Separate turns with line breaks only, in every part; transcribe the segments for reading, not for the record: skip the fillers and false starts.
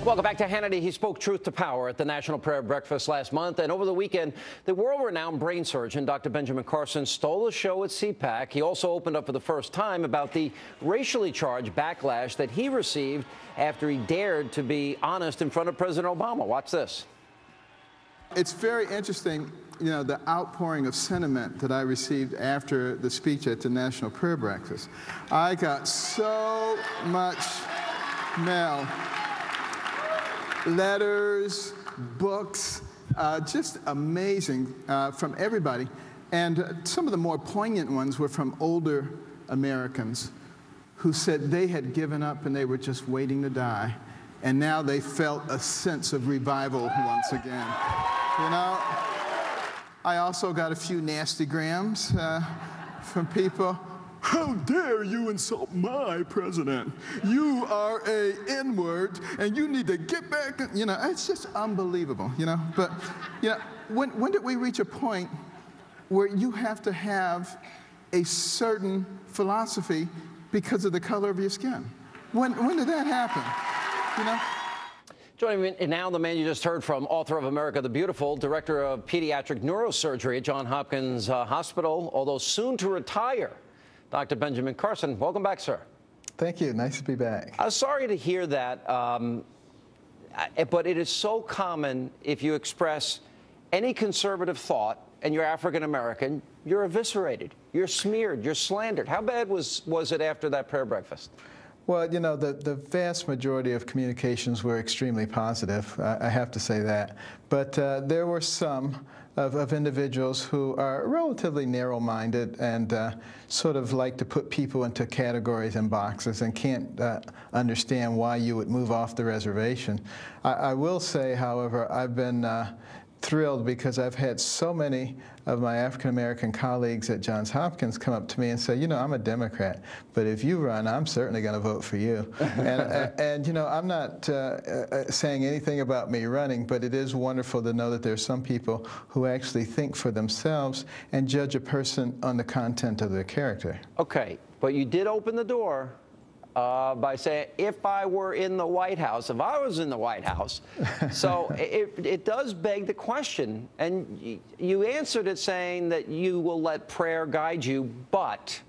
Welcome back to Hannity. He spoke truth to power at the National Prayer Breakfast last month. And over the weekend, the world-renowned brain surgeon, Dr. Benjamin Carson, stole a show at CPAC. He also opened up for the first time about the racially charged backlash that he received after he dared to be honest in front of President Obama. Watch this.
It's very interesting, you know, the outpouring of sentiment that I received after the speech at the National Prayer Breakfast. I got so much mail. Letters, books, just amazing from everybody. And some of the more poignant ones were from older Americans who said they had given up and they were just waiting to die. And now they felt a sense of revival once again. You know, I also got a few nasty grams from people. How dare you insult my president? You are a N-word, and you need to get back. You know, it's just unbelievable, you know. But, you know, when did we reach a point where you have to have a certain philosophy because of the color of your skin? When did that happen, you know?
Joining me now, the man you just heard from, author of America the Beautiful, director of pediatric neurosurgery at Johns Hopkins Hospital, although soon to retire, Dr. Benjamin Carson. Welcome back, sir.
Thank you. Nice to be back.
I'm sorry to hear that, but it is so common if you express any conservative thought and you're African-American, you're eviscerated, you're smeared, you're slandered. How bad was it after that prayer breakfast?
Well, you know, the vast majority of communications were extremely positive. I have to say that. But there were some of individuals who are relatively narrow-minded and sort of like to put people into categories and boxes and can't understand why you would move off the reservation. I will say, however, I've been thrilled because I've had so many of my African-American colleagues at Johns Hopkins come up to me and say, you know, I'm a Democrat, but if you run, I'm certainly going to vote for you. And you know, I'm not saying anything about me running, but it is wonderful to know that there's some people who actually think for themselves and judge a person on the content of their character.
Okay, but you did open the door by saying, if I were in the White House, if I was in the White House. So it does beg the question, and you answered it saying that you will let prayer guide you, but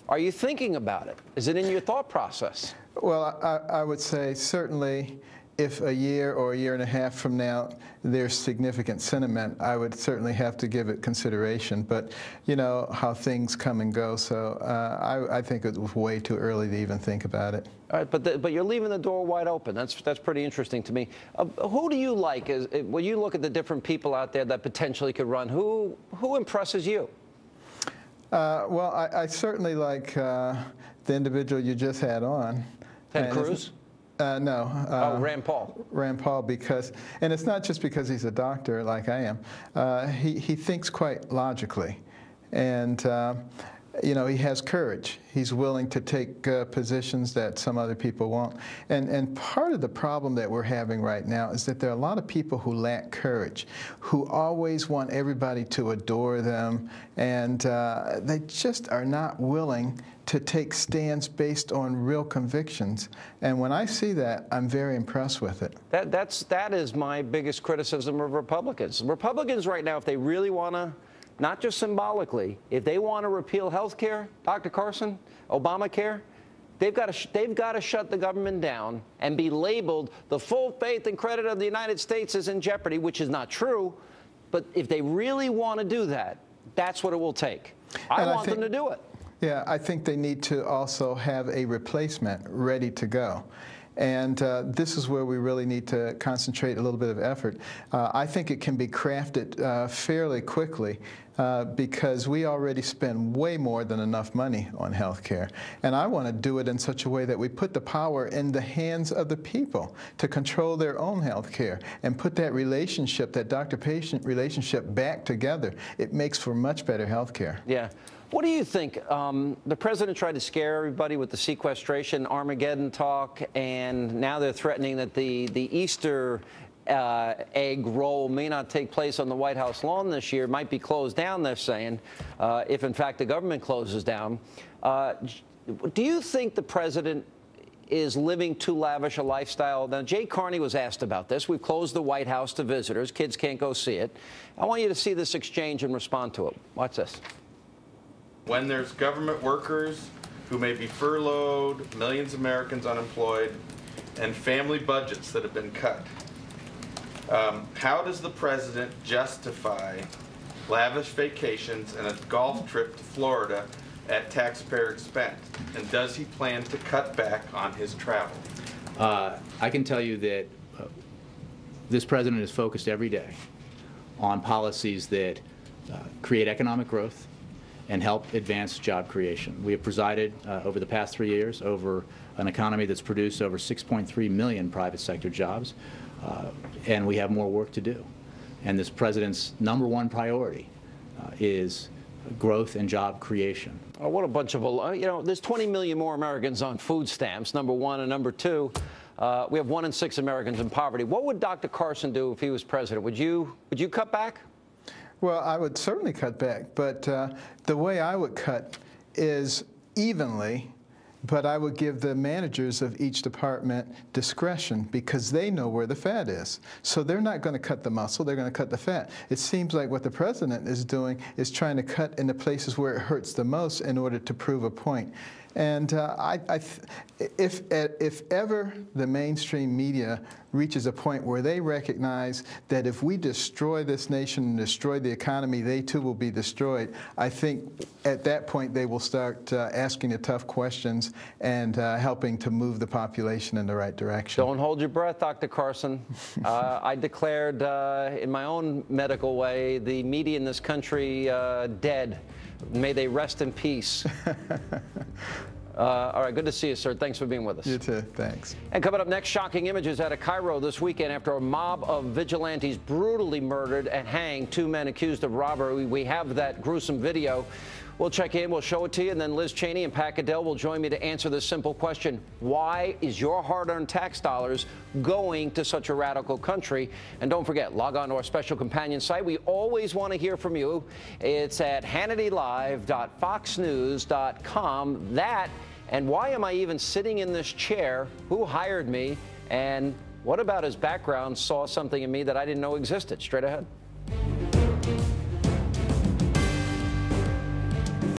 are you thinking about it? Is it in your thought process?
Well, I would say certainly if a year or a year and a half from now there's significant sentiment, I would certainly have to give it consideration. But you know how things come and go, so I think it was way too early to even think about it.
All right, but you're leaving the door wide open. That's pretty interesting to me. Who do you like? When you look at the different people out there that potentially could run, who impresses you?
Well, I certainly like the individual you just had on.
Ted Cruz?
No.
Rand Paul.
Rand Paul, because, and it's not just because he's a doctor like I am. He thinks quite logically, and you know, he has courage. He's willing to take positions that some other people won't. And part of the problem that we're having right now is that there are a lot of people who lack courage, who always want everybody to adore them, and they just are not willing to take stands based on real convictions. And when I see that, I'm very impressed with it.
That is my biggest criticism of Republicans. Republicans right now, if they really want to, not just symbolically, if they want to repeal health care, Dr. Carson, Obamacare, they've got to shut the government down and be labeled the full faith and credit of the United States is in jeopardy, which is not true. But if they really want to do that, that's what it will take. I want them to do it.
Yeah, I think they need to also have a replacement ready to go. And this is where we really need to concentrate a little bit of effort. I think it can be crafted fairly quickly because we already spend way more than enough money on health care. And I want to do it in such a way that we put the power in the hands of the people to control their own health care and put that relationship, that doctor-patient relationship, back together. It makes for much better health care.
Yeah. What do you think? The president tried to scare everybody with the sequestration, Armageddon talk, and now they're threatening that the Easter egg roll may not take place on the White House lawn this year, might be closed down, they're saying, if in fact the government closes down. Do you think the president is living too lavish a lifestyle? Now, Jay Carney was asked about this. We've closed the White House to visitors. Kids can't go see it. I want you to see this exchange and respond to it. Watch this.
When there's government workers who may be furloughed, millions of Americans unemployed, and family budgets that have been cut, how does the president justify lavish vacations and a golf trip to Florida at taxpayer expense? And does he plan to cut back on his travel?
I can tell you that this president is focused every day on policies that create economic growth and help advance job creation. We have presided over the past 3 years over an economy that's produced over 6.3 million private sector jobs, and we have more work to do. And this president's #1 priority is growth and job creation.
Oh, what a bunch of, there's 20 million more Americans on food stamps, #1, and #2. We have 1 in 6 Americans in poverty. What would Dr. Carson do if he was president? Would you cut back?
Well, I would certainly cut back, but the way I would cut is evenly, but I would give the managers of each department discretion because they know where the fat is. So they're not going to cut the muscle, they're going to cut the fat. It seems like what the president is doing is trying to cut in the places where it hurts the most in order to prove a point. And if ever the mainstream media reaches a point where they recognize that if we destroy this nation and destroy the economy, they too will be destroyed, I think at that point they will start asking the tough questions and helping to move the population in the right direction.
Don't hold your breath, Dr. Carson. I declared in my own medical way the media in this country dead. May they rest in peace. All right, good to see you, sir. Thanks for being with us.
You too. Thanks.
And coming up next, shocking images out of Cairo this weekend after a mob of vigilantes brutally murdered and hanged 2 men accused of robbery. We have that gruesome video. We'll check in, we'll show it to you, and then Liz Cheney and Pat Goodell will join me to answer this simple question. Why is your hard-earned tax dollars going to such a radical country? And don't forget, log on to our special companion site. We always want to hear from you. It's at HannityLive.foxnews.com. That, and why am I even sitting in this chair? Who hired me? And what about his background saw something in me that I didn't know existed? Straight ahead.